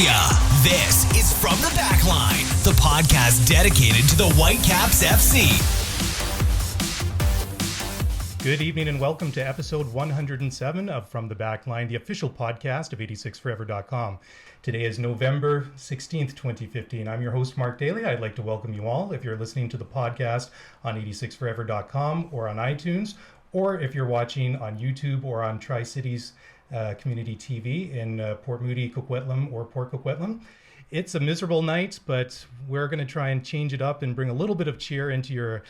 Philadelphia. This is From the Backline, the podcast dedicated to the Whitecaps FC. Good evening and welcome to episode 107 of From the Backline, the official podcast of 86forever.com. Today is November 16th, 2015. I'm your host, Mark Daly. I'd like to welcome you all if you're listening to the podcast on 86forever.com or on iTunes, or if you're watching on YouTube or on Tri-Cities Community TV in Port Moody, Coquitlam, or Port Coquitlam. It's a miserable night, but we're going to try and change it up and bring a little bit of cheer into your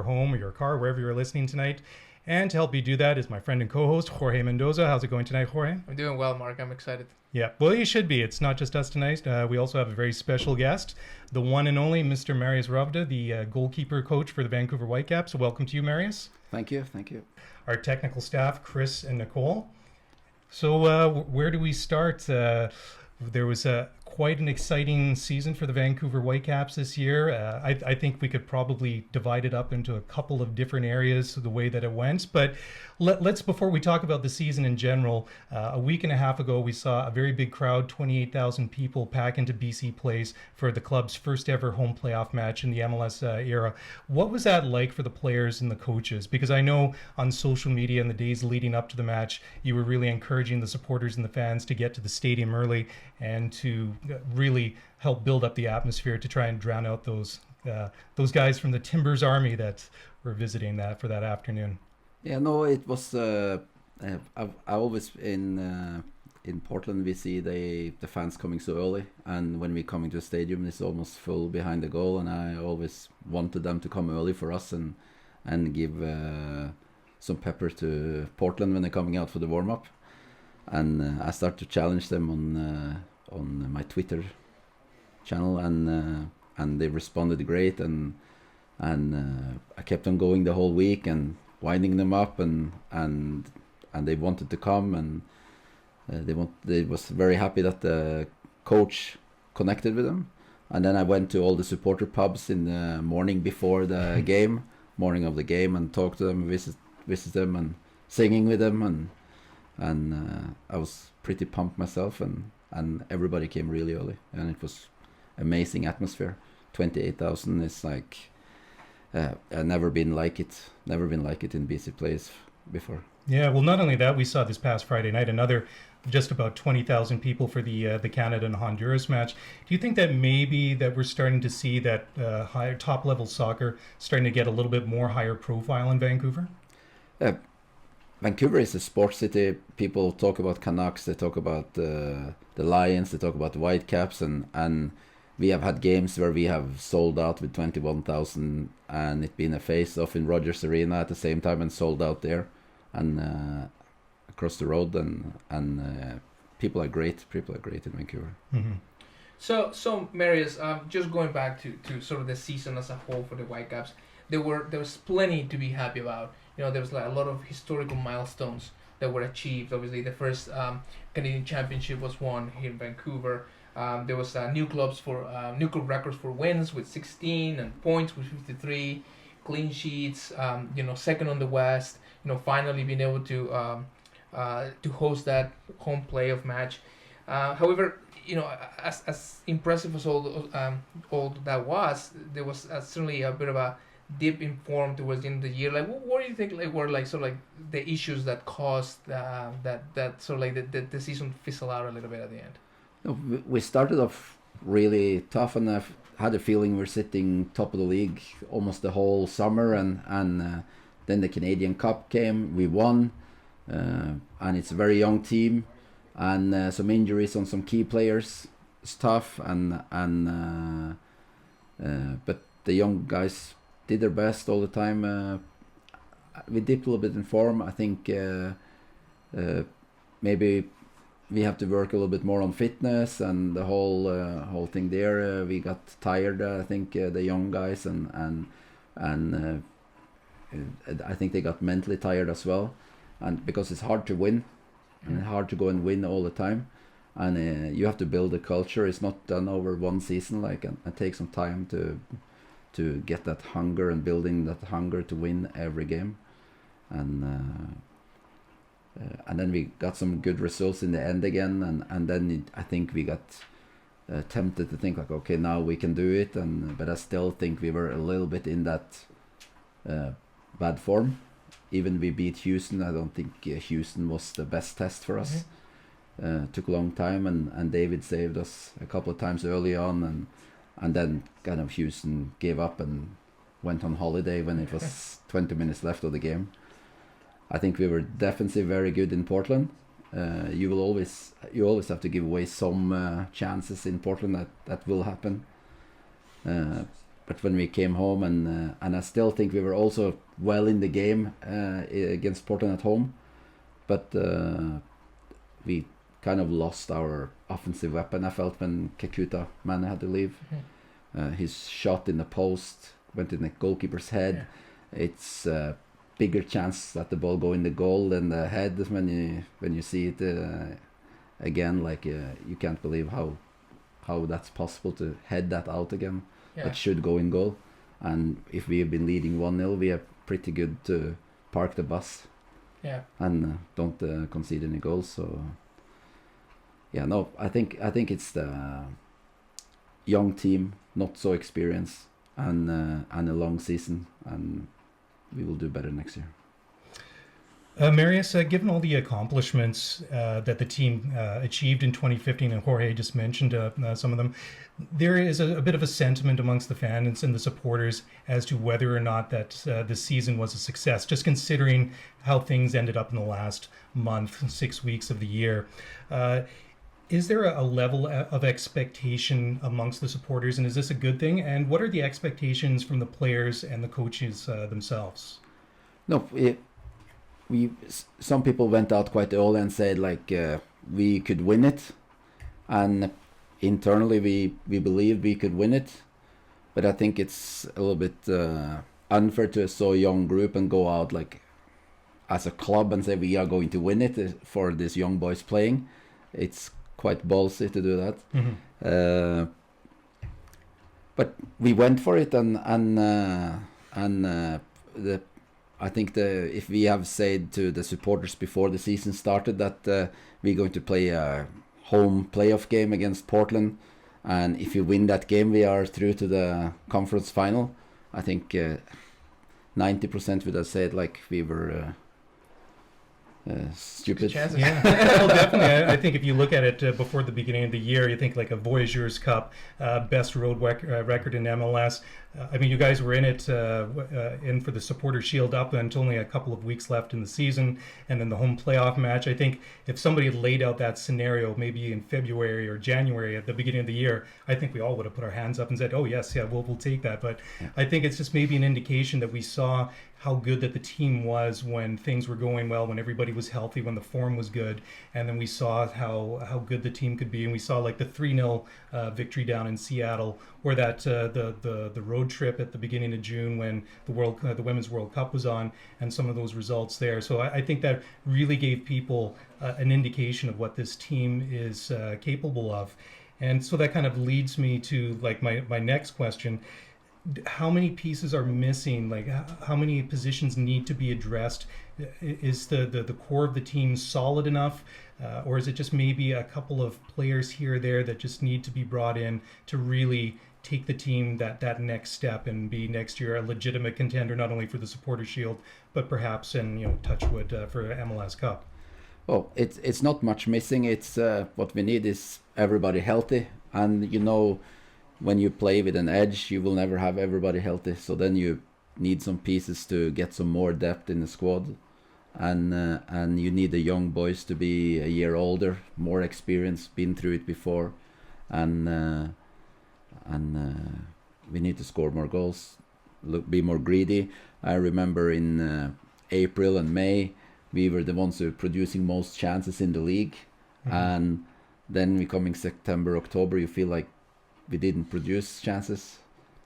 home or your car, wherever you're listening tonight. And to help me do that is my friend and co-host, Jorge Mendoza. How's it going tonight, Jorge? I'm doing well, Mark. I'm excited. Yeah, well, you should be. It's not just us tonight. We also have a very special guest, the one and only Mr. Marius Ravda, the goalkeeper coach for the Vancouver Whitecaps. So welcome to you, Marius. Thank you. Our technical staff, Chris and Nicole. So where do we start? There was quite an exciting season for the Vancouver Whitecaps this year. I think we could probably divide it up into a couple of different areas, the way that it went. But let's, before we talk about the season in general, a week and a half ago, we saw a very big crowd, 28,000 people pack into BC Place for the club's first ever home playoff match in the MLS era. What was that like for the players and the coaches? Because I know on social media in the days leading up to the match, you were really encouraging the supporters and the fans to get to the stadium early and to really help build up the atmosphere to try and drown out those guys from the Timbers Army that were visiting that for that afternoon. Yeah, no, it was. I always in Portland we see the fans coming so early, and when we come into the stadium, it's almost full behind the goal. And I always wanted them to come early for us and give some pepper to Portland when they're coming out for the warm up. And I started to challenge them on my Twitter channel, and they responded great, and I kept on going the whole week and winding them up, and they wanted to come, and they was very happy that the coach connected with them. And then I went to all the supporter pubs in the morning before the morning of the game, and talked to them, visit them, and singing with them, and I was pretty pumped myself, and everybody came really early, and it was amazing atmosphere. 28,000 is like I've never been like it in BC Place before. Yeah, well, not only that, we saw this past Friday night another just about 20,000 people for the Canada and Honduras match. Do you think that maybe that we're starting to see that higher top level soccer starting to get a little bit more higher profile in Vancouver? Vancouver is a sports city. People talk about Canucks, they talk about the Lions, they talk about the Whitecaps, and we have had games where we have sold out with 21,000, and it's been a face-off in Rogers Arena at the same time and sold out there, and across the road, and people are great in Vancouver. Mm-hmm. So Marius, just going back to sort of the season as a whole for the Whitecaps, there was plenty to be happy about. You know, there was like a lot of historical milestones that were achieved. Obviously, the first Canadian Championship was won here in Vancouver. There was new club records for wins with 16 and points with 53, clean sheets. Second on the West. Finally being able to host that home playoff match. However, as impressive as all that was, there was certainly a bit of a dip in form towards the end of the year. Like, what do you think were the issues that caused that sort of like the season fizzle out a little bit at the end? We started off really tough, and I had a feeling we're sitting top of the league almost the whole summer, and then the Canadian Cup came, we won, and it's a very young team, and some injuries on some key players. It's tough, and but the young guys did their best all the time. We dipped a little bit in form. I think maybe we have to work a little bit more on fitness and the whole thing there. We got tired, I think, the young guys, and I think they got mentally tired as well, and because it's hard to win, and hard to go and win all the time, and you have to build a culture. It's not done over one season, and it takes some time to get that hunger and building that hunger to win every game, and and then we got some good results in the end again, and then I think we got tempted to think like, okay, now we can do it, but I still think we were a little bit in that bad form. Even we beat Houston, I don't think Houston was the best test for us. Took a long time, and David saved us a couple of times early on, and then kind of Houston gave up and went on holiday when it was 20 minutes left of the game. I think we were defensively very good in Portland. You always have to give away some chances in Portland. That will happen. But when we came home, and I still think we were also well in the game against Portland at home, but we kind of lost our offensive weapon. I felt when Kakuta Mane had to leave. His shot in the post went in the goalkeeper's head. It's a bigger chance that the ball go in the goal than the head when you see it again. Like you can't believe how that's possible to head that out again. That should go in goal. And if we have been leading 1-0, we are pretty good to park the bus. And don't concede any goals. So I think it's the young team, not so experienced, and a long season, and we will do better next year. Marius, given all the accomplishments that the team achieved in 2015, and Jorge just mentioned some of them, there is a bit of a sentiment amongst the fans and the supporters as to whether or not that this season was a success, just considering how things ended up in the last month, 6 weeks of the year. Is there a level of expectation amongst the supporters, and is this a good thing? And what are the expectations from the players and the coaches themselves? No, some people went out quite early and said like we could win it, and internally we believed we could win it, but I think it's a little bit unfair to a so young group and go out like as a club and say we are going to win it for these young boys playing. It's quite ballsy to do that. But we went for it, and I think if we have said to the supporters before the season started that we're going to play a home playoff game against Portland, and if you win that game we are through to the conference final, I think 90% would have said like we were stupid. Yeah, well, definitely. I think if you look at it before the beginning of the year, you think like a Voyageurs Cup, best road record in MLS. I mean, you guys were in it in for the Supporter Shield up until only a couple of weeks left in the season, and then the home playoff match. I think if somebody had laid out that scenario maybe in February or January at the beginning of the year, I think we all would have put our hands up and said, "Oh yes, yeah, we'll take that." But I think it's just maybe an indication that we saw how good that the team was when things were going well, when everybody was healthy, when the form was good, and then we saw how good the team could be, and we saw like the 3-0 victory down in Seattle, or that the road trip at the beginning of June when the Women's World Cup was on, and some of those results there. So I think that really gave people an indication of what this team is capable of, and so that kind of leads me to like my next question. How many pieces are missing? Like how many positions need to be addressed? Is the core of the team solid enough? Or is it just maybe a couple of players here or there that just need to be brought in to really take the team that next step and be next year a legitimate contender, not only for the Supporter Shield, but perhaps in touch wood for MLS Cup? Well, it's not much missing. It's what we need is everybody healthy, and when you play with an edge, you will never have everybody healthy. So then you need some pieces to get some more depth in the squad, and you need the young boys to be a year older, more experienced, been through it before, and we need to score more goals, be more greedy. I remember in April and May, we were the ones who were producing most chances in the league, and then we coming September, October, you feel like we didn't produce chances,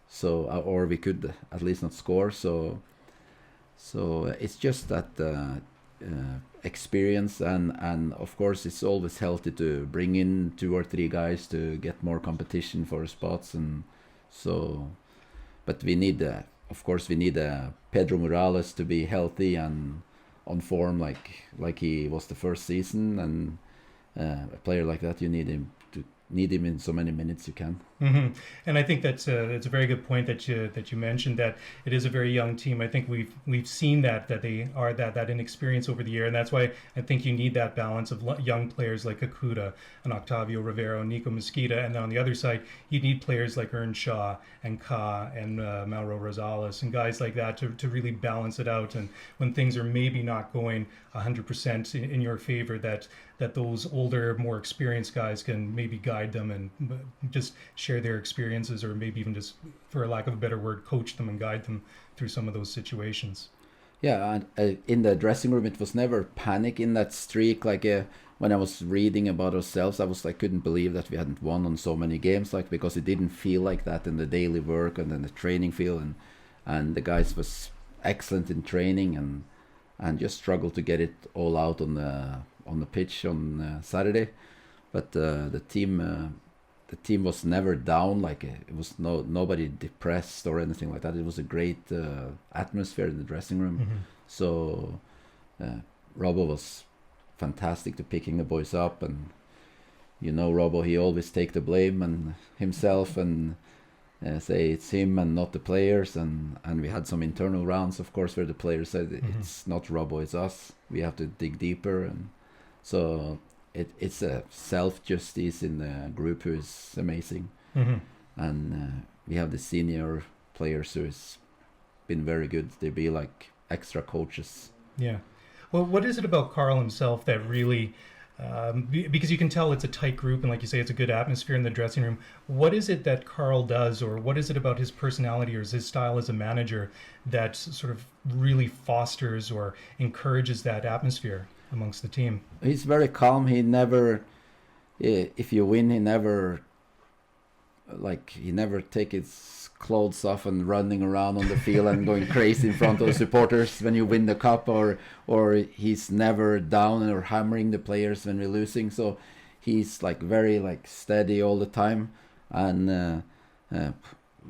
so or we could at least not score. So it's just that experience, and of course it's always healthy to bring in 2 or 3 guys to get more competition for spots, and so. But we need, of course, we need Pedro Morales to be healthy, and on form like he was the first season, and a player like that, you need him in so many minutes you can. Mm-hmm. And I think that's a very good point that you mentioned, that it is a very young team. I think we've seen that they are that inexperience over the year, and that's why I think you need that balance of young players like Akuda and Octavio Rivero, Nico Mosquita, and then on the other side you need players like Earnshaw and Ka and Mauro Rosales and guys like that to really balance it out. And when things are maybe not going 100% in your favor, that those older, more experienced guys can maybe guide them and just share their experiences, or maybe even just, for a lack of a better word, coach them and guide them through some of those situations. Yeah, and in the dressing room, it was never panic in that streak. Like when I was reading about ourselves, I was like, couldn't believe that we hadn't won on so many games, like, because it didn't feel like that in the daily work and then the training field, and the guys was excellent in training and just struggled to get it all out on the pitch on Saturday. But the team was never down. Like it was nobody depressed or anything like that. It was a great atmosphere in the dressing room. Mm-hmm. So Robbo was fantastic to picking the boys up, and Robbo, he always take the blame and himself and say it's him and not the players, and we had some internal rounds, of course, where the players said it's not Robbo, it's us. We have to dig deeper, and so it's a self-justice in the group who is amazing. Mm-hmm. And we have the senior players who has been very good. They be like extra coaches. Yeah. Well, what is it about Carl himself that really, because you can tell it's a tight group, and like you say, it's a good atmosphere in the dressing room. What is it that Carl does, or what is it about his personality or his style as a manager that sort of really fosters or encourages that atmosphere amongst the team? He's very calm. He never, if you win, he never take his clothes off and running around on the field and going crazy in front of the supporters when you win the cup, or he's never down or hammering the players when we're losing. So he's like very like steady all the time, and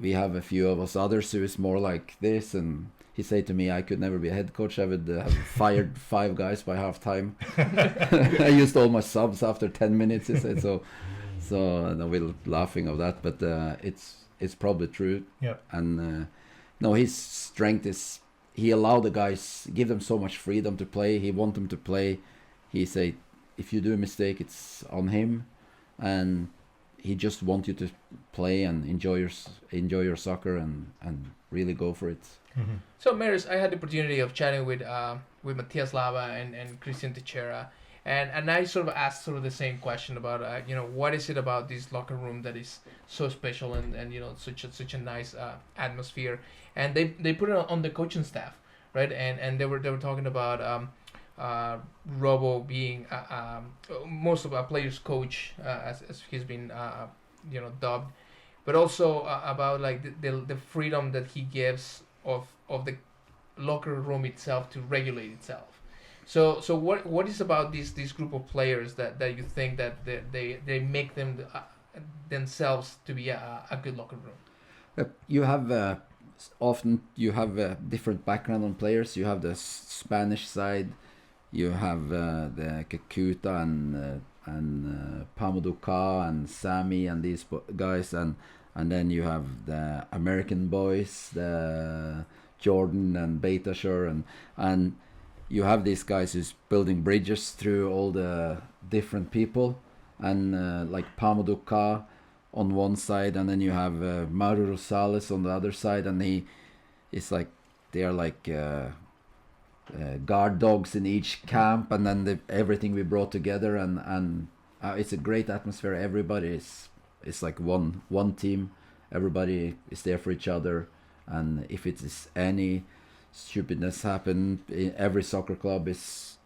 we have a few of us others who is more like this, and he said to me, I could never be a head coach. I would have fired 5 guys by half time. I used all my subs after 10 minutes, he said. So we're laughing of that, but it's probably true. Yeah. And no, his strength is he allowed the guys, give them so much freedom to play. He want them to play. He say, if you do a mistake, it's on him, and he just want you to play and enjoy your soccer and really go for it. Mm-hmm. So, Marius, I had the opportunity of chatting with Matthias Lava and Christian Teixeira, and I sort of asked sort of the same question about what is it about this locker room that is so special and such a nice atmosphere, and they put it on the coaching staff, right? And they were talking about Robbo being most of our players' coach, as he's been dubbed, but also about like the freedom that he gives of the locker room itself to regulate itself. So what is about this group of players that you think that they make them themselves to be a good locker room? You have often you have a different background on players. You have the Spanish side, you have the Kakuta and Pamuduka and Sami and these guys, and then you have the American boys, the Jordan and Beitasher, and you have these guys who's building bridges through all the different people, and like Pamuduka on one side, and then you have Mauro Rosales on the other side, and it's like they are like guard dogs in each camp, and then everything we brought together, and it's a great atmosphere. Everybody is like one team. Everybody is there for each other, and if it is any stupidness happen, in every soccer club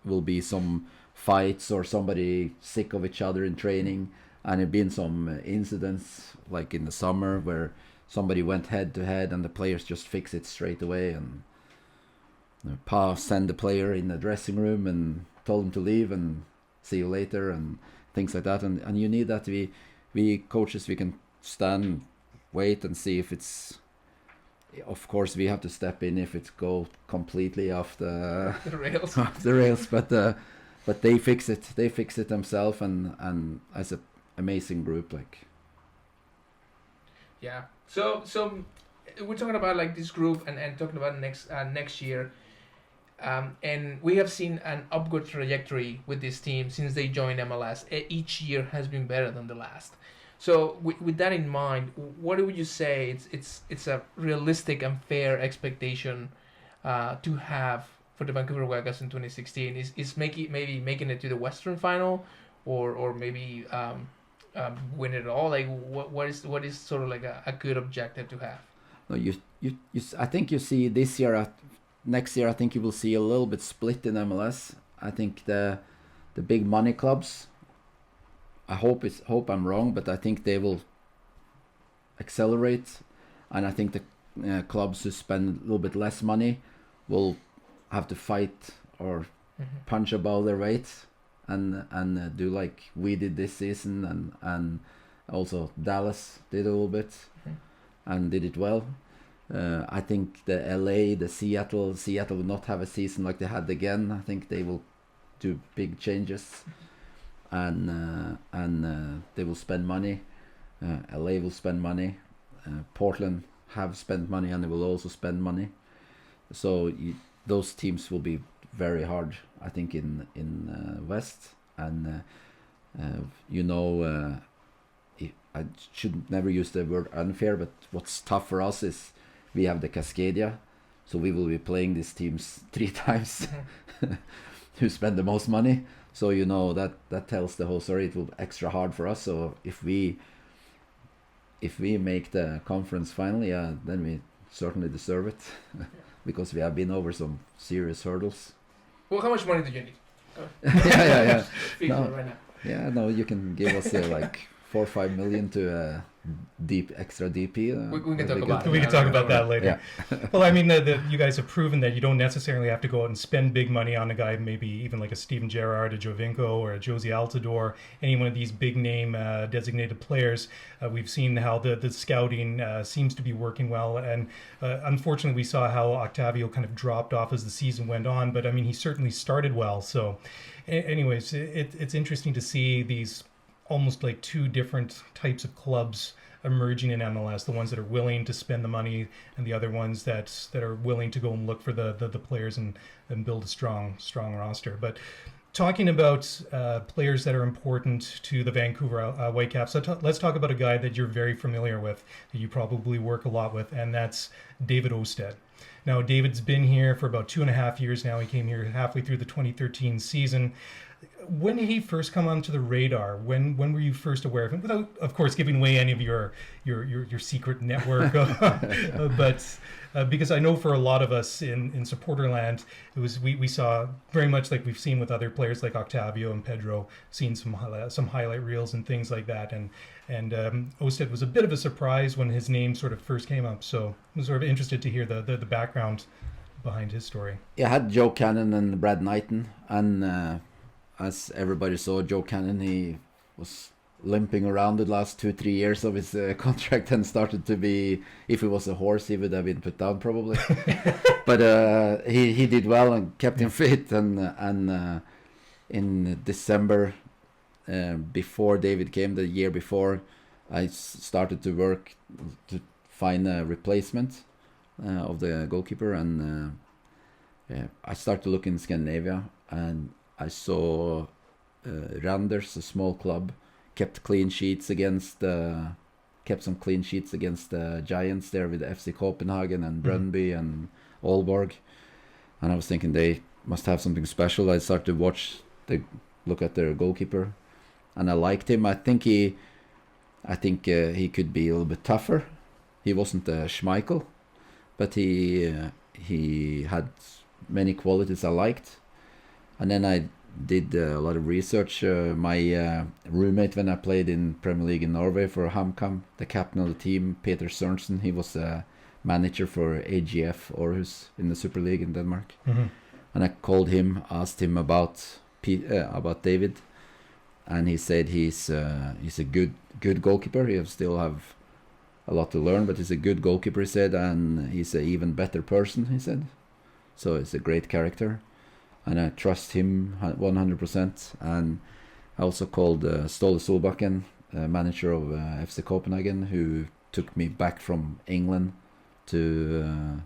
will be some fights or somebody sick of each other in training, and it been some incidents like in the summer where somebody went head to head and the players just fix it straight away, and Pa sent the player in the dressing room and told him to leave and see you later and things like that, and you need that. We coaches, we can stand, wait and see if of course we have to step in if it go completely off the The rails. off the rails, but they fix it themselves, and as a amazing group, like. Yeah. So we're talking about like this group and talking about next year. And we have seen an upward trajectory with this team since they joined MLS. Each year has been better than the last. So with that in mind, what would you say it's a realistic and fair expectation to have for the Vancouver Whitecaps in 2016? Is maybe making it to the Western Final, or maybe win it all? Like what is sort of like a good objective to have? No, you I think you see this year. Next year, I think you will see a little bit split in MLS. I think the big money clubs. I hope I'm wrong, but I think they will accelerate, and I think the clubs who spend a little bit less money will have to fight or punch above their weight, and do like we did this season, and also Dallas did a little bit, and did it well. I think the LA, the Seattle will not have a season like they had again. I think they will do big changes, and they will spend money. LA will spend money. Portland have spent money, and they will also spend money. So those teams will be very hard, I think, in West. And I should never use the word unfair, but what's tough for us is we have the Cascadia, so we will be playing these teams 3 times who spend the most money. So that tells the whole story. It will be extra hard for us. So if we make the conference final, then we certainly deserve it, because we have been over some serious hurdles. Well, how much money do you need? Yeah. Figure No. right now. Yeah, no, you can give us like 4 or 5 million to extra DP. We can talk about We can talk about that later. Yeah. Well, I mean, you guys have proven that you don't necessarily have to go out and spend big money on a guy, maybe even like a Steven Gerrard, a Jovinko, or a Josie Altidore, any one of these big name designated players. We've seen how the scouting seems to be working well, and unfortunately we saw how Octavio kind of dropped off as the season went on, but I mean, he certainly started well. So anyways, it's interesting to see these almost like 2 different types of clubs emerging in MLS, the ones that are willing to spend the money, and the other ones that are willing to go and look for the players and build a strong roster. But talking about players that are important to the Vancouver Whitecaps, let's talk about a guy that you're very familiar with, that you probably work a lot with, and that's David Osted. Now, David's been here for about 2.5 years now. He came here halfway through the 2013 season. When did he first come onto the radar? When were you first aware of him? Without, of course, giving away any of your secret network, but because I know for a lot of us in Supporterland, it was we saw very much like we've seen with other players like Octavio and Pedro, seen some highlight reels and things like that, and Osted was a bit of a surprise when his name sort of first came up. So I was sort of interested to hear the background behind his story. Yeah, I had Joe Cannon and Brad Knighton, and as everybody saw, Joe Cannon, he was limping around the last 2-3 years of his contract, and started to be, if he was a horse, he would have been put down probably. But he did well and kept him fit, and in December, before David came, the year before, I started to work to find a replacement of the goalkeeper, and I started to look in Scandinavia, and I saw Randers, a small club, kept some clean sheets against the Giants there with FC Copenhagen and Brøndby and Aalborg, and I was thinking they must have something special. I started to look at their goalkeeper, and I liked him. I think he could be a little bit tougher. He wasn't a Schmeichel, but he had many qualities I liked. And then I did a lot of research. My roommate when I played in Premier League in Norway for HamKam, the captain of the team, Peter Sørensen, he was a manager for AGF Aarhus in the Super League in Denmark. Mm-hmm. And I called him, asked him about David, and he said he's a good goalkeeper. He still have a lot to learn, but he's a good goalkeeper, he said, and he's an even better person, he said. So it's a great character, and I trust him 100%. And I also called Ståle Solbakken, manager of FC Copenhagen, who took me back from England to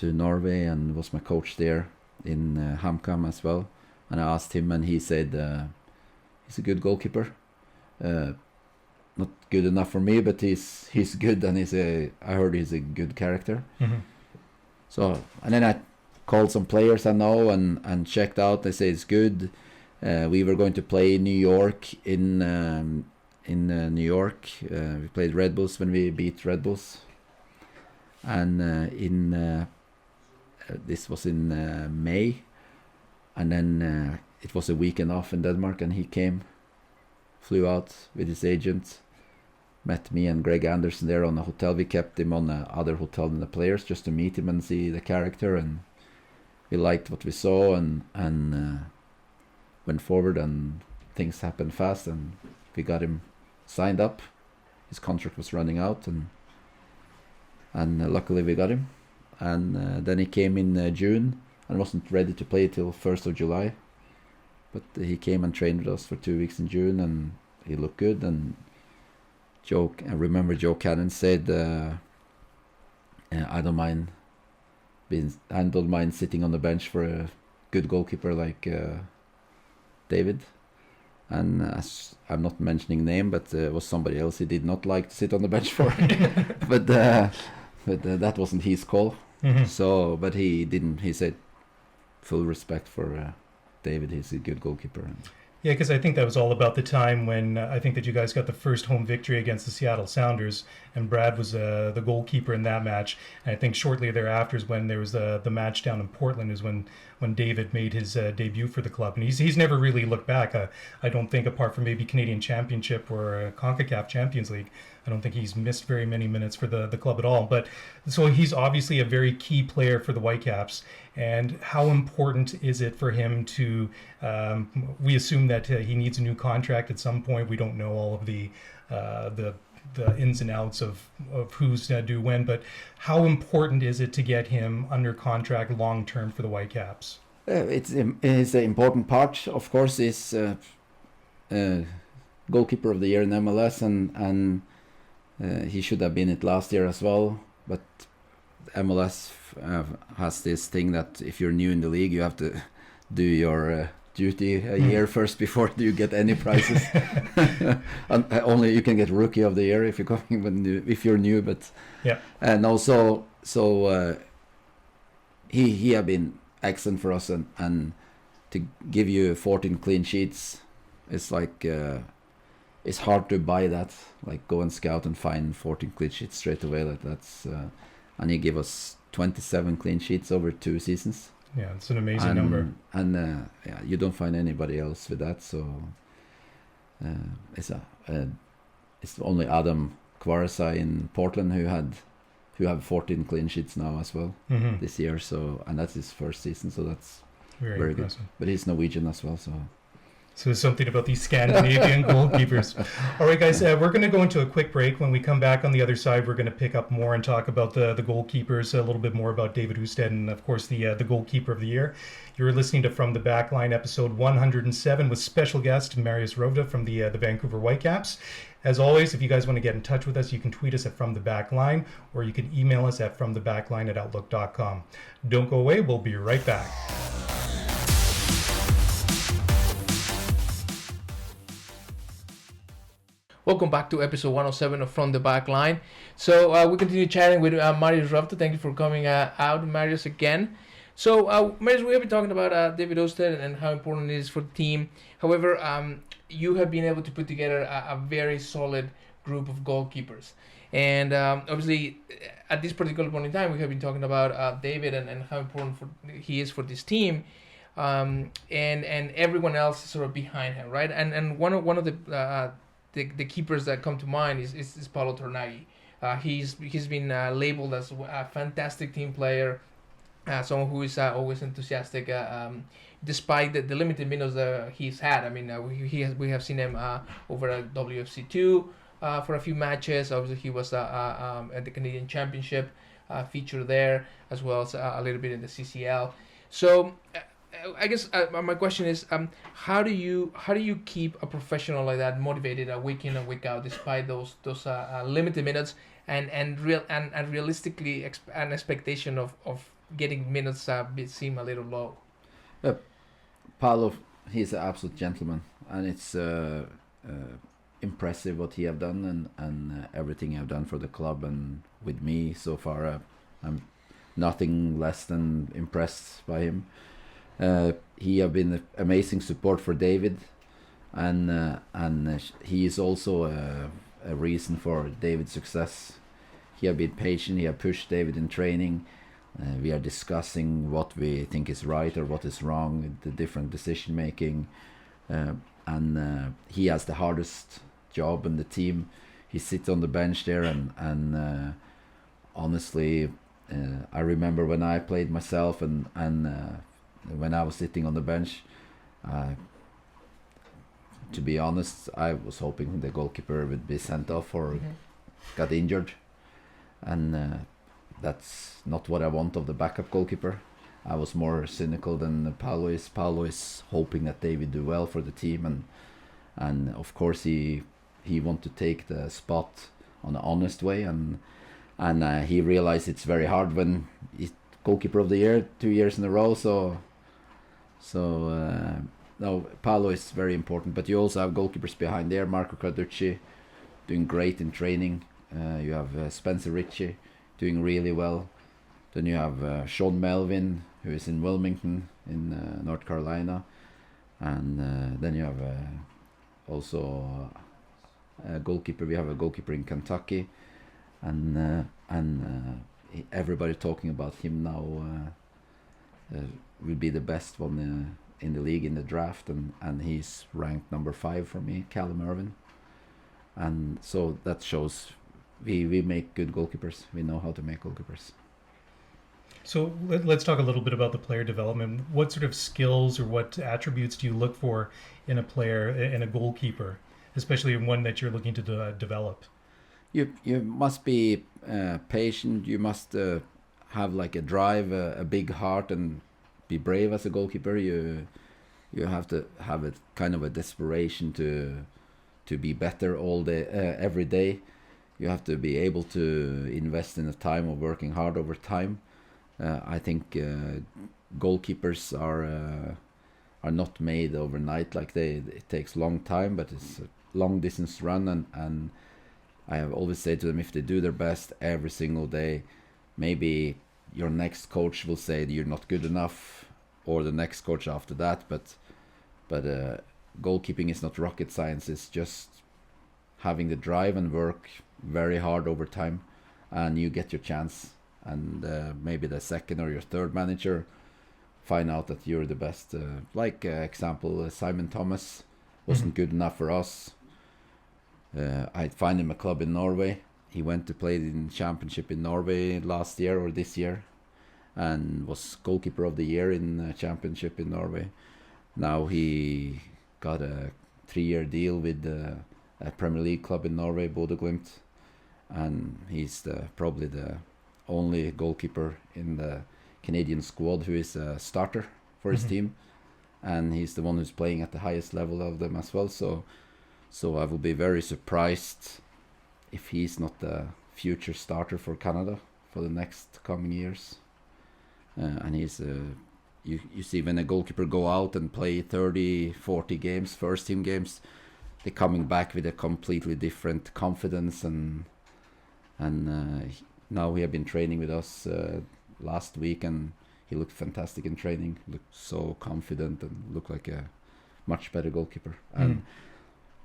Norway and was my coach there in HamKam as well. And I asked him, and he said he's a good goalkeeper. Not good enough for me, but he's good, and I heard he's a good character. Mm-hmm. So, and then I called some players I know and checked out. They say it's good. We were going to play New York in New York. We played Red Bulls when we beat Red Bulls, and this was in May, and then it was a weekend off in Denmark, and he flew out with his agent, met me and Greg Anderson there on a hotel. We kept him on other hotel than the players just to meet him and see the character, and we liked what we saw and went forward, and things happened fast, and we got him signed up. His contract was running out, and luckily we got him. And then he came in June and wasn't ready to play till 1st of July. But he came and trained with us for 2 weeks in June, and he looked good. And I remember Joe Cannon said, I don't mind sitting on the bench for a good goalkeeper like David. And I'm not mentioning name, but it was somebody else he did not like to sit on the bench for. but that wasn't his call. Mm-hmm. So, but he didn't. He said, full respect for David. He's a good goalkeeper. Yeah, because I think that was all about the time when I think that you guys got the first home victory against the Seattle Sounders, and Brad was the goalkeeper in that match. And I think shortly thereafter is when there was the match down in Portland, is when David made his debut for the club. And he's never really looked back. I don't think, apart from maybe Canadian Championship or CONCACAF Champions League, I don't think he's missed very many minutes for the club at all. But so he's obviously a very key player for the Whitecaps. And how important is it for him to, we assume that he needs a new contract at some point. We don't know all of the ins and outs of who's going to do when, but how important is it to get him under contract long term for the Whitecaps? It's an important part, of course. Is goalkeeper of the year in MLS, and he should have been it last year as well. But MLS has this thing that if you're new in the league, you have to do your duty a year first before you get any prizes. And only you can get rookie of the year if you're new. But yeah, and also he have been excellent for us, and to give you 14 clean sheets, it's like it's hard to buy that. Like go and scout and find 14 clean sheets straight away. That's and he gave us 27 clean sheets over 2 seasons. Yeah, it's an amazing number. And you don't find anybody else with that. So it's only Adam Kvarasai in Portland who have 14 clean sheets now as well this year. So, and that's his first season. So that's very good. But he's Norwegian as well. So there's something about these Scandinavian goalkeepers. All right, guys, we're going to go into a quick break. When we come back on the other side, we're going to pick up more and talk about the goalkeepers, a little bit more about David Ousted, and, of course, the goalkeeper of the year. You're listening to From the Backline, episode 107, with special guest Marius Rovda from the Vancouver Whitecaps. As always, if you guys want to get in touch with us, you can tweet us at From the Backline, or you can email us at fromthebackline@outlook.com. Don't go away. We'll be right back. Welcome back to episode 107 of From the Backline. So we continue chatting with Marius Rovda. Thank you for coming out, Marius, again. So, Marius, we have been talking about David Ousted and how important it is for the team. However, you have been able to put together a very solid group of goalkeepers. And obviously, at this particular point in time, we have been talking about David and how important he is for this team. And everyone else is sort of behind him, right? And one of the keepers that come to mind is Paulo Tornaghi. He's been labeled as a fantastic team player, someone who is always enthusiastic, despite the limited minutes that he's had. I mean, we have seen him over at WFC2, for a few matches. Obviously, he was at the Canadian Championship feature there, as well as a little bit in the CCL. So I guess my question is, how do you keep a professional like that motivated week in and week out, despite those limited minutes and realistically an expectation of getting minutes seem a little low? Paolo, he's an absolute gentleman, and it's impressive what he have done and everything he have done for the club and with me so far. I'm nothing less than impressed by him. He have been an amazing support for David, and he is also a reason for David's success. He have been patient. He have pushed David in training. We are discussing what we think is right or what is wrong, the different decision making, and he has the hardest job in the team. He sits on the bench there, and honestly, I remember when I played myself, and when I was sitting on the bench, to be honest, I was hoping the goalkeeper would be sent off or got injured, and that's not what I want of the backup goalkeeper. I was more cynical than Paolo is. Paolo is hoping that they will do well for the team, and of course he want to take the spot on an honest way, and he realized it's very hard when he's goalkeeper of the year 2 years in a row. So no, Paolo is very important, but you also have goalkeepers behind there. Marco Carducci doing great in training. You have Spencer Ritchie doing really well. Then you have Sean Melvin, who is in Wilmington in North Carolina, and then you have also a goalkeeper. We have a goalkeeper in Kentucky, and everybody talking about him now. Will be the best one in the league in the draft, and he's ranked number 5 for me, Callum Irvin. And so that shows we make good goalkeepers. We know how to make goalkeepers. So let's talk a little bit about the player development. What sort of skills or what attributes do you look for in a player, in a goalkeeper, especially in one that you're looking to develop? You must be patient. You must have like a drive, a big heart, and be brave as a goalkeeper. You have to have a kind of a desperation to be better all day, every day. You have to be able to invest in the time of working hard over time. I think goalkeepers are not made overnight. Like it takes long time, but it's a long distance run, and I have always said to them, if they do their best every single day, maybe your next coach will say that you're not good enough, or the next coach after that. But goalkeeping is not rocket science. It's just having the drive and work very hard over time, and you get your chance. And maybe the second or your third manager find out that you're the best. Example, Simon Thomas wasn't good enough for us. I'd find him a club in Norway. He went to play in championship in Norway last year or this year, and was goalkeeper of the year in championship in Norway. Now he got a 3-year deal with a Premier League club in Norway, Bodø/Glimt, and he's probably the only goalkeeper in the Canadian squad who is a starter for his team, and he's the one who's playing at the highest level of them as well. So I will be very surprised if he's not the future starter for Canada for the next coming years. And he's you see, when a goalkeeper go out and play 30-40 games, first team games, they're coming back with a completely different confidence, and now he have been training with us last week, and he looked fantastic in training, looked so confident and looked like a much better goalkeeper.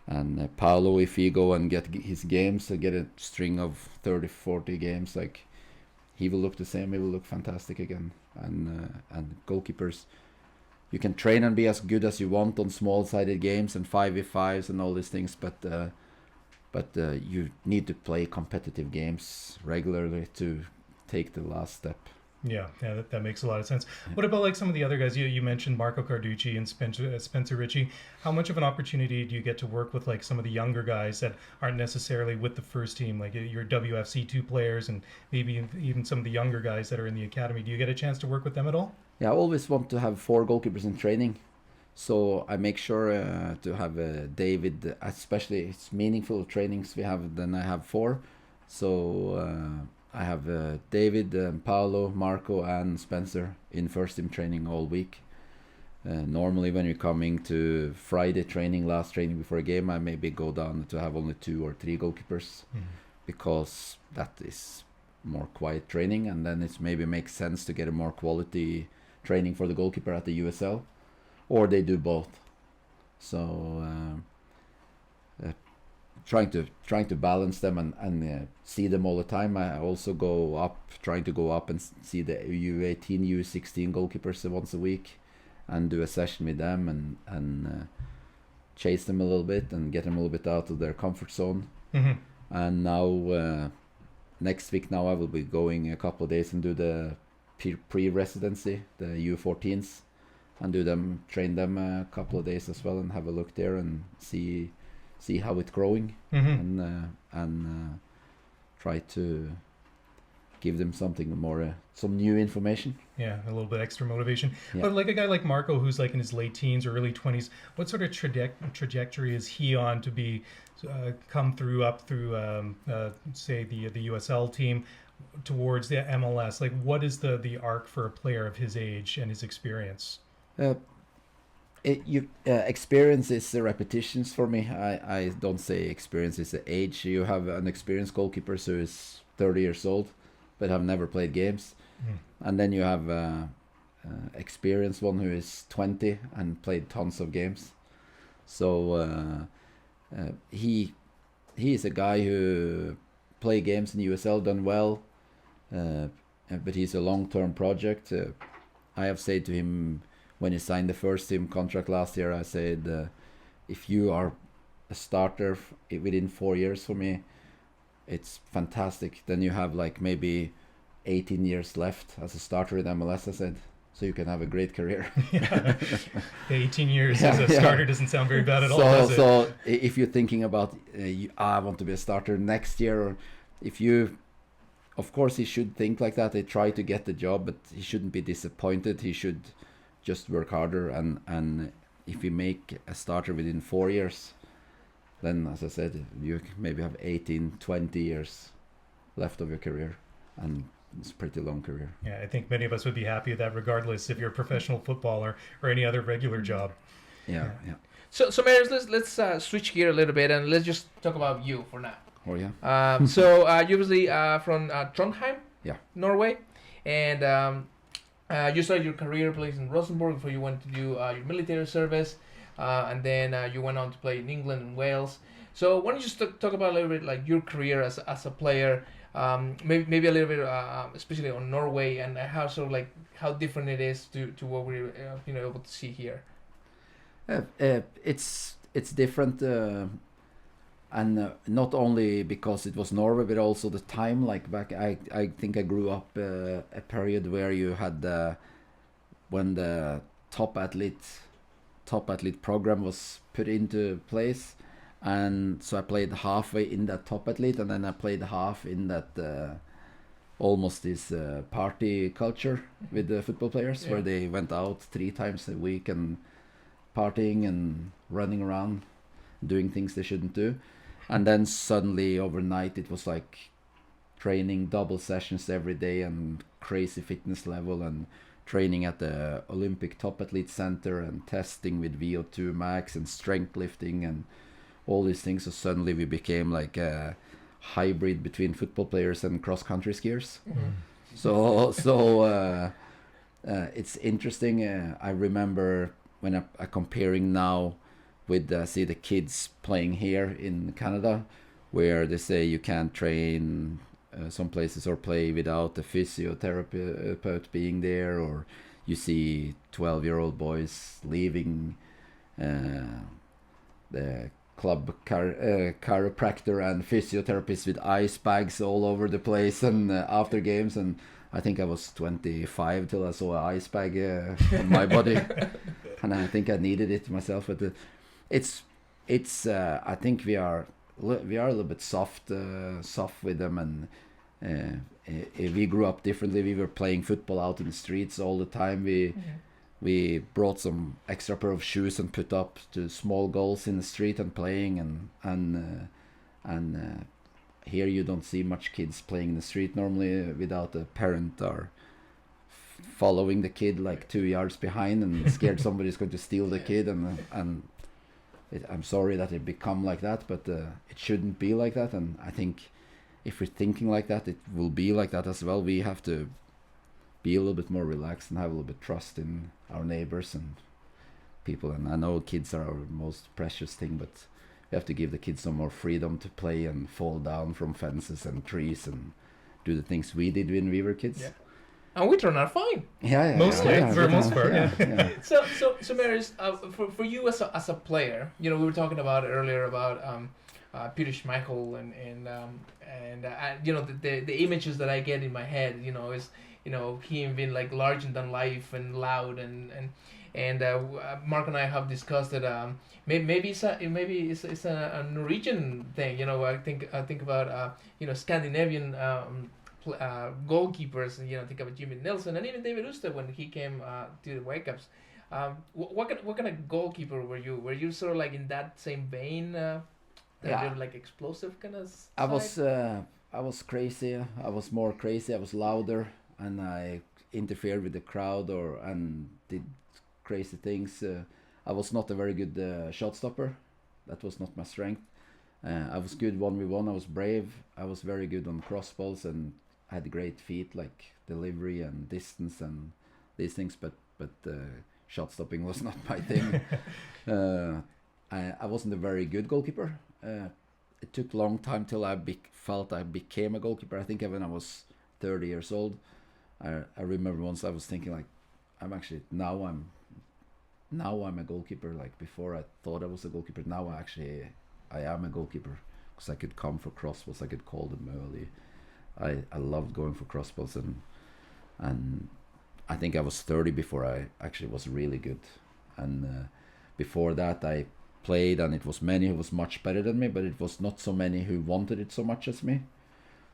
And Paolo, if he go and get his games, get a string of 30-40 games, like, he will look the same. He will look fantastic again. And goalkeepers, you can train and be as good as you want on small-sided games and 5v5s and all these things, but you need to play competitive games regularly to take the last step. Yeah, that makes a lot of sense. What about like some of the other guys? You mentioned Marco Carducci and Spencer Ritchie. How much of an opportunity do you get to work with like some of the younger guys that aren't necessarily with the first team, like your WFC2 players and maybe even some of the younger guys that are in the academy? Do you get a chance to work with them at all? Yeah, I always want to have 4 goalkeepers in training. So I make sure to have David, especially it's meaningful trainings we have, then I have 4. So I have David, Paolo, Marco and Spencer in first team training all week. Normally when you're coming to Friday training, last training before a game, I maybe go down to have only 2 or 3 goalkeepers because that is more quiet training, and then it maybe makes sense to get a more quality training for the goalkeeper at the USL, or they do both. So trying to balance them and see them all the time. I also trying to go up and see the U18, U16 goalkeepers once a week and do a session with them and chase them a little bit and get them a little bit out of their comfort zone. And now next week now I will be going a couple of days and do the pre-residency, the U14s, and train them a couple of days as well and have a look there and see how it's growing and try to give them something more, some new information. Yeah, a little bit extra motivation. Yeah. But like a guy like Marco, who's like in his late teens or early 20s, what sort of trajectory is he on to be come through say the USL team towards the MLS? Like, what is the arc for a player of his age and his experience? Experience is the repetitions for me. I don't say experience is the age. You have an experienced goalkeeper who is 30 years old but have never played games, and then you have experienced one who is 20 and played tons of games. So he is a guy who play games in USL, done well, but he's a long-term project. I have said to him when he signed the first team contract last year, I said, if you are a starter within 4 years for me, it's fantastic. Then you have like maybe 18 years left as a starter in MLS, I said. So you can have a great career. 18 years as a starter doesn't sound very bad at all, does it? So if you're thinking about, I want to be a starter next year, or if you, of course he should think like that. They try to get the job, but he shouldn't be disappointed. He should just work harder, and if you make a starter within 4 years, then as I said, you maybe have 18, 20 years left of your career, and it's a pretty long career. Yeah, I think many of us would be happy with that, regardless if you're a professional footballer or any other regular job. Yeah. So Marius, let's switch gear a little bit and let's just talk about you for now. Oh yeah. So you obviously from Trondheim, Yeah. Norway, and you started your career playing in Rosenborg before you went to do your military service, and then you went on to play in England and Wales. So why don't you just talk about a little bit like your career as a player, maybe a little bit especially on Norway, and how sort of like how different it is to what we're able to see here. It's different, and not only because it was Norway, but also the time. Like back, I think I grew up a period where you had when the top athlete program was put into place, and so I played halfway in that top athlete, and then I played half in that almost this party culture with the football players, where they went out 3 times a week and partying and running around doing things they shouldn't do. And then suddenly overnight it was like training double sessions every day and crazy fitness level and training at the Olympic Top Athlete Center and testing with VO2 max and strength lifting and all these things. So suddenly we became like a hybrid between football players and cross-country skiers. So it's interesting. I remember when I'm comparing now with see the kids playing here in Canada, where they say you can't train some places or play without a physiotherapist being there, or you see 12-year-old boys leaving the club chiropractor and physiotherapist with ice bags all over the place and after games, and I think I was 25 till I saw an ice bag on my body, and I think I needed it myself. But it's I think we are a little bit soft with them, and we grew up differently. We were playing football out in the streets all the time. We brought some extra pair of shoes and put up to small goals in the street and playing, and here you don't see much kids playing in the street normally without a parent or following the kid like 2 yards behind and scared somebody's going to steal the kid, and I'm sorry that it become like that, but it shouldn't be like that. And I think if we're thinking like that, it will be like that as well. We have to be a little bit more relaxed and have a little bit trust in our neighbors and people. And I know kids are our most precious thing, but we have to give the kids some more freedom to play and fall down from fences and trees and do the things we did when we were kids. Yeah. And we turn out fine. Mostly, for the most part. Yeah. So Marius, for you as a player, you know, we were talking about earlier about Peter Schmeichel and you know, the images that I get in my head, you know, is, you know, him being like larger than life and loud, and Mark and I have discussed that maybe it's a Norwegian thing, you know. I think about you know, Scandinavian goalkeepers, and you know, think about Jimmy Nilsson and even David Uste when he came to the Whitecaps. What kind of goalkeeper were you? Were you sort of like in that same vein? Like explosive kind of side? I was crazy. I was more crazy. I was louder, and I interfered with the crowd and did crazy things. I was not a very good shot stopper. That was not my strength. I was good 1v1. I was brave. I was very good on crossballs, and I had great feet, like delivery and distance and these things. But shot stopping was not my thing. I wasn't a very good goalkeeper. It took a long time till I felt I became a goalkeeper. I think when I was 30 years old, I remember once I was thinking like, I'm a goalkeeper. Like before I thought I was a goalkeeper. Now I am a goalkeeper, because I could come for crossballs. I could call them early. I loved going for crossballs, and I think I was 30 before I actually was really good. And before that I played, and it was many who was much better than me, but it was not so many who wanted it so much as me.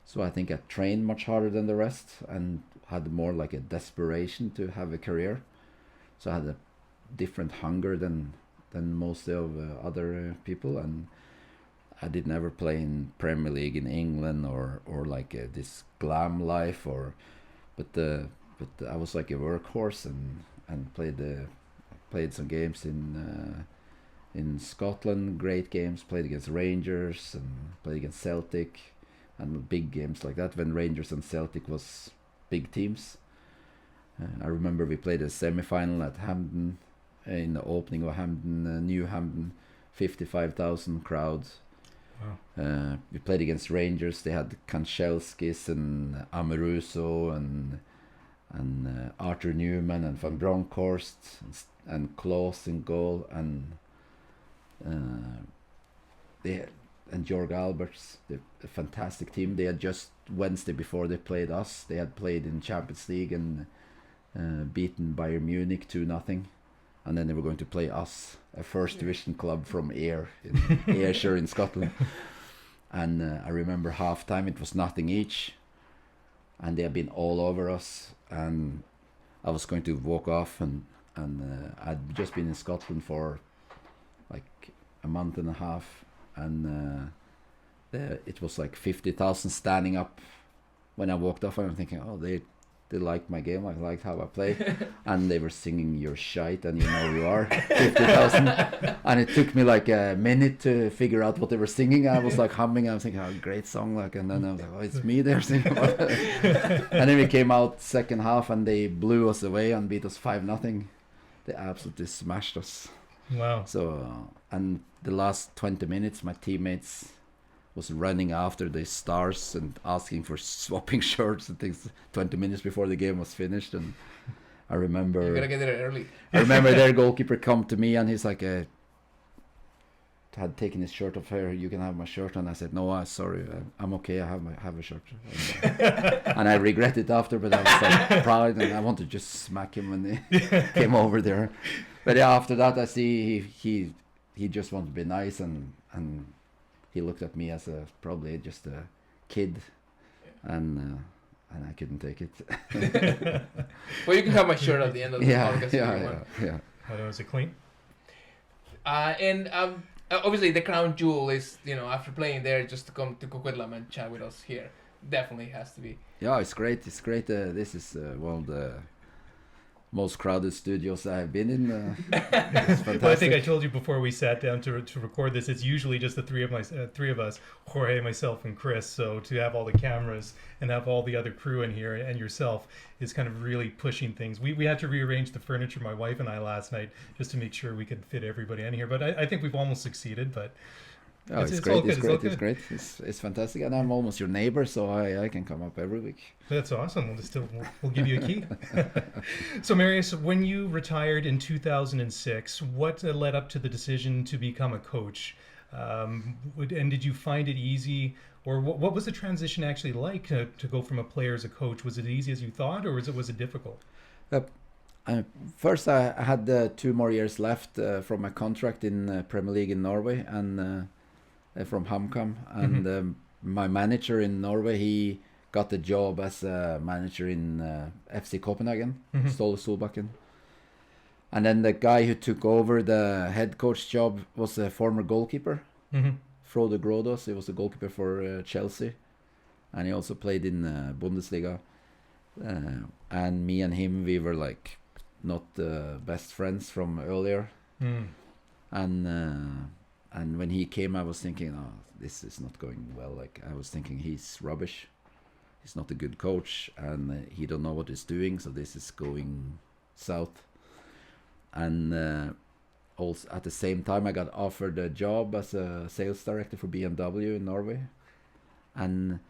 So I think I trained much harder than the rest and had more like a desperation to have a career. So I had a different hunger than most of other people, and I did never play in Premier League in England or like this glam life, but I was like a workhorse and played some games in Scotland, great games, played against Rangers and played against Celtic, and big games like that when Rangers and Celtic was big teams. I remember we played a semi-final at Hampden, in the opening of Hampden, New Hampden, 55,000 crowds. Wow. We played against Rangers. They had Kanchelskis and Amoruso and Arthur Newman and Van Bronckhorst and Klaus in goal, and Jorg Alberts, a fantastic team. They had just Wednesday before they played us, they had played in Champions League and beaten Bayern Munich 2-0, and then they were going to play us, a first division club from Ayr in Ayrshire in Scotland. And I remember half time it was nothing each, and they had been all over us, and I was going to walk off, and I'd just been in Scotland for like a month and a half, and it was like 50,000 standing up when I walked off, and I'm thinking, oh, they liked my game, I liked how I played, and they were singing "You're Shite" and "You Know You Are," 50,000, and it took me like a minute to figure out what they were singing. I was like humming, I was thinking, oh, great song, like, and then I was like, oh, it's me they're singing. And then we came out second half and they blew us away and beat us 5-0. They absolutely smashed us. Wow. So and the last 20 minutes my teammates was running after the stars and asking for swapping shirts and things 20 minutes before the game was finished. And I remember you gotta get there early. I remember their goalkeeper come to me and he's like, had taken his shirt off. Here, you can have my shirt. And I said, no, sorry, I'm okay. I have a shirt. And I regret it after, but I was like proud, and I wanted to just smack him when he came over there. But yeah, after that, I see he just wanted to be nice, and he looked at me as probably just a kid, and I couldn't take it. Well, you can have my shirt at the end of the podcast. Yeah. Oh, was it clean? And obviously the crown jewel is, after playing there, just to come to Coquitlam and chat with us here. Definitely has to be. Yeah, it's great. It's great. This is one of the most crowded studios I've been in. It's fantastic. Well, I think I told you before we sat down to record this, it's usually just the three of us, Jorge, myself, and Chris. So to have all the cameras and have all the other crew in here and yourself is kind of really pushing things. We had to rearrange the furniture, my wife and I, last night, just to make sure we could fit everybody in here. But I think we've almost succeeded. But it's great. It's great. It's fantastic, and I'm almost your neighbor, so I can come up every week. That's awesome. We'll give you a key. So Marius, when you retired in 2006, what led up to the decision to become a coach? And did you find it easy, or what was the transition actually like to go from a player as a coach? Was it easy as you thought, or was it difficult? First, I had 2 more years left from my contract in Premier League in Norway, and from HamKam, and my manager in Norway, he got the job as a manager in FC Copenhagen, Ståle Solbakken. And then the guy who took over the head coach job was a former goalkeeper, Frode Grodås. He was a goalkeeper for Chelsea, and he also played in Bundesliga. And me and him, we were like not best friends from earlier. And when he came, I was thinking, this is not going well. Like, I was thinking, he's rubbish. He's not a good coach, and he don't know what he's doing. So this is going south. And also at the same time, I got offered a job as a sales director for BMW in Norway, and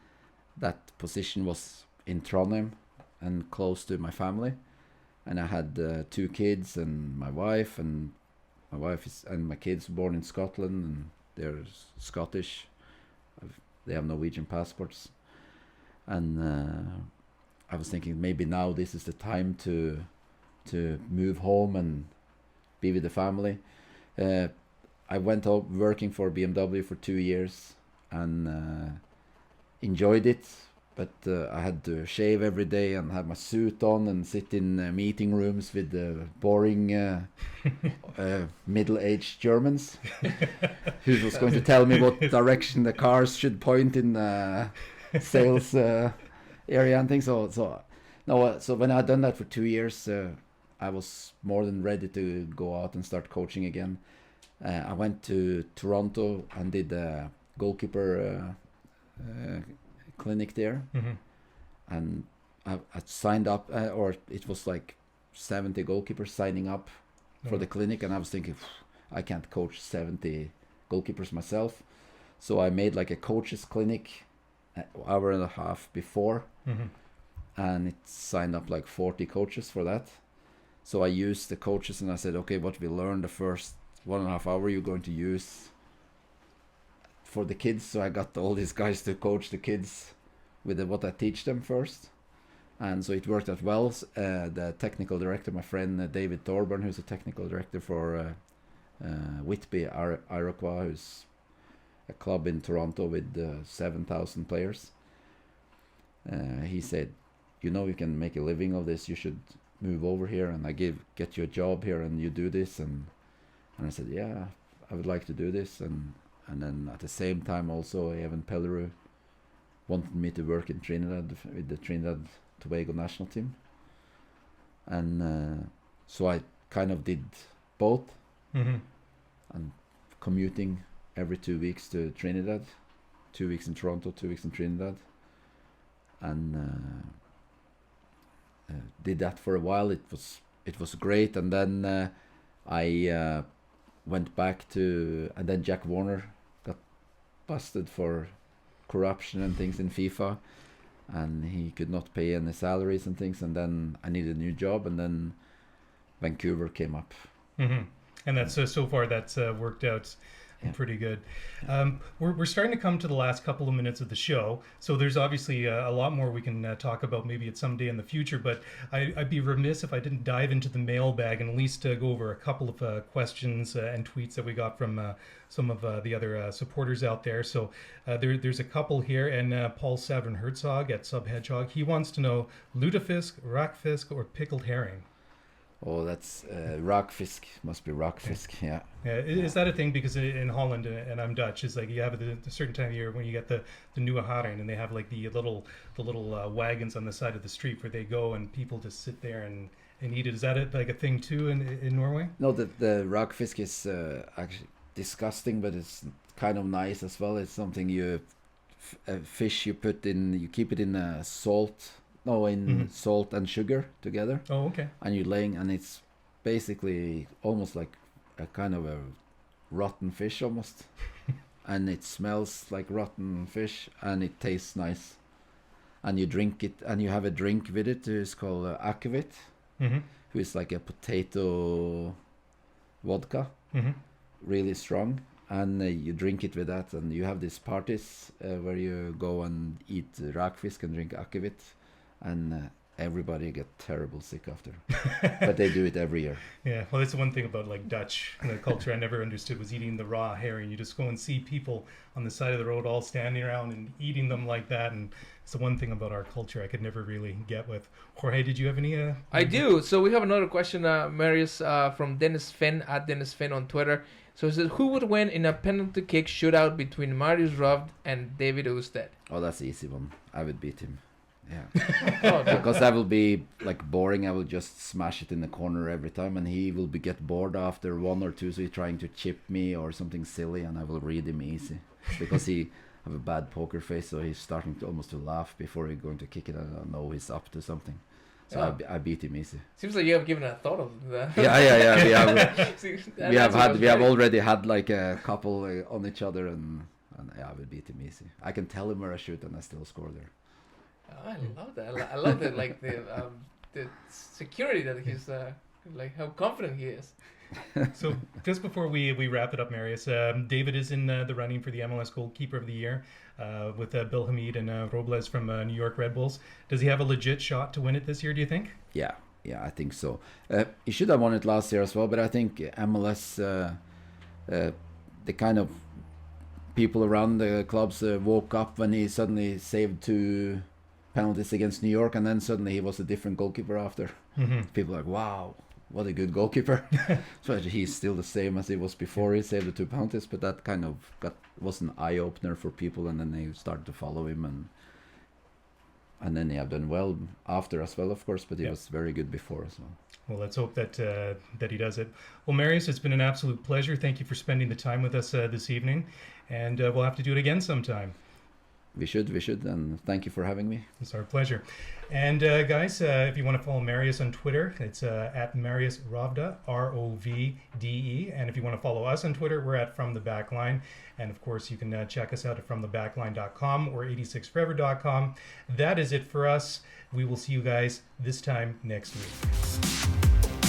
that position was in Trondheim and close to my family. And I had 2 kids and my wife, and my kids were born in Scotland, and they're Scottish. They have Norwegian passports, and I was thinking maybe now this is the time to move home and be with the family. I went out working for BMW for 2 years and enjoyed it. But I had to shave every day and have my suit on and sit in meeting rooms with the boring middle-aged Germans who was going to tell me what direction the cars should point in the sales area and things. So when I had done that for 2 years, I was more than ready to go out and start coaching again. I went to Toronto and did a goalkeeper clinic there, and I signed up, or it was like 70 goalkeepers signing up for the clinic, and I was thinking, I can't coach 70 goalkeepers myself, so I made like a coaches clinic an hour and a half before, and it signed up like 40 coaches for that. So I used the coaches, and I said, okay, what we learned the first 1.5 hours you're going to use for the kids. So I got all these guys to coach the kids with what I teach them first, and so it worked out well. The technical director, my friend David Thorburn, who's a technical director for Whitby Iroquois, who's a club in Toronto with 7,000 players, he said, you can make a living of this, you should move over here, and I get you a job here, and you do this. And I said, yeah, I would like to do this. And then at the same time also Evan Pelleru wanted me to work in Trinidad with the Trinidad Tobago national team, and so I kind of did both, and commuting every 2 weeks to Trinidad, 2 weeks in Toronto, 2 weeks in Trinidad, and did that for a while. It was great, and then I went back to, and then Jack Warner got busted for corruption and things in FIFA, and he could not pay any salaries and things, and then I needed a new job, and then Vancouver came up. And that's so far that's worked out Pretty good. We're starting to come to the last couple of minutes of the show, so there's obviously a lot more we can talk about maybe at some day in the future, but I'd be remiss if I didn't dive into the mailbag and at least go over a couple of questions and tweets that we got from some of the other supporters out there. So there's a couple here, and Paul Savin Herzog at Sub Hedgehog, he wants to know lutefisk, rockfisk, or pickled herring. Oh, that's rockfisk. Must be rockfisk. Yeah. Yeah, is that a thing? Because in Holland, and I'm Dutch, is like you have a certain time of year when you get the nieuwe haring, and they have like the little wagons on the side of the street where they go and people just sit there and eat it. Is that like a thing too in Norway? No, the rockfisk is actually disgusting, but it's kind of nice as well. It's something a fish you put in, you keep it in salt and sugar together. Oh, okay. And you're laying, and it's basically almost like a kind of a rotten fish almost. And it smells like rotten fish, and it tastes nice. And you drink it, and you have a drink with it. It's called akkevitt, who is like a potato vodka, really strong. And you drink it with that, and you have these parties where you go and eat rakfisk and drink akkevitt. And everybody get terrible sick after. But they do it every year. Yeah, well, that's the one thing about like Dutch culture I never understood was eating the raw herring. You just go and see people on the side of the road all standing around and eating them like that. And it's the one thing about our culture I could never really get with. Jorge, did you have any? I do. So we have another question, Marius, from Dennis Fenn, at Dennis Fenn on Twitter. So it says, who would win in a penalty kick shootout between Marius Rovd and David Ousted? Oh, that's the easy one. I would beat him. Yeah. Because that will be like boring. I will just smash it in the corner every time, and he will get bored after one or two, so he's trying to chip me or something silly, and I will read him easy. Because he have a bad poker face, so he's starting to almost to laugh before he's going to kick it. I know he's up to something. So I beat him easy. Seems like you have given a thought of that. Yeah. We have already had like a couple on each other, and yeah, I will beat him easy. I can tell him where I shoot, and I still score there. Oh, I love that. I love that, like the security that he's like how confident he is. So just before we wrap it up, Marius, David is in the running for the MLS Goalkeeper of the Year with Bill Hamid and Robles from New York Red Bulls. Does he have a legit shot to win it this year, do you think? Yeah, I think so. He should have won it last year as well, but I think MLS, the kind of people around the clubs woke up when he suddenly saved 2 penalties against New York, and then suddenly he was a different goalkeeper after. People are like, wow, what a good goalkeeper. So he's still the same as he was before he saved the 2 penalties, but that kind of was an eye-opener for people, and then they started to follow him, and then he have done well after as well, of course, but he was very good before as well. Well, let's hope that he does it. Well, Marius, it's been an absolute pleasure. Thank you for spending the time with us this evening, and we'll have to do it again sometime. We should, and thank you for having me. It's our pleasure. And guys, if you want to follow Marius on Twitter, it's at Marius Rovde, Rovde. And if you want to follow us on Twitter, we're at From the Backline. And of course, you can check us out at FromTheBackline.com or 86forever.com. That is it for us. We will see you guys this time next week.